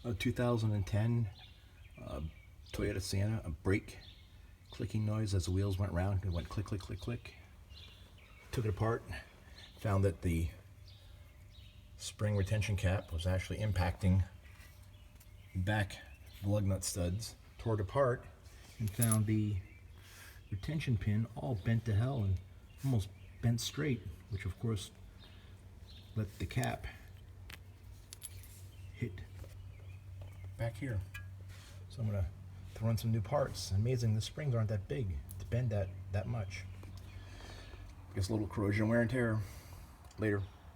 A 2010 Toyota Sienna, a brake clicking noise as the wheels went round. It went click, click, click, click. Took it apart, found that the spring retention cap was actually impacting back lug nut studs. Tore it apart and found the retention pin all bent to hell and almost bent straight, which of course let the cap hit back here. So I'm gonna throw in some new parts. Amazing, the springs aren't that big to bend that much. I guess a little corrosion, wear and tear. Later.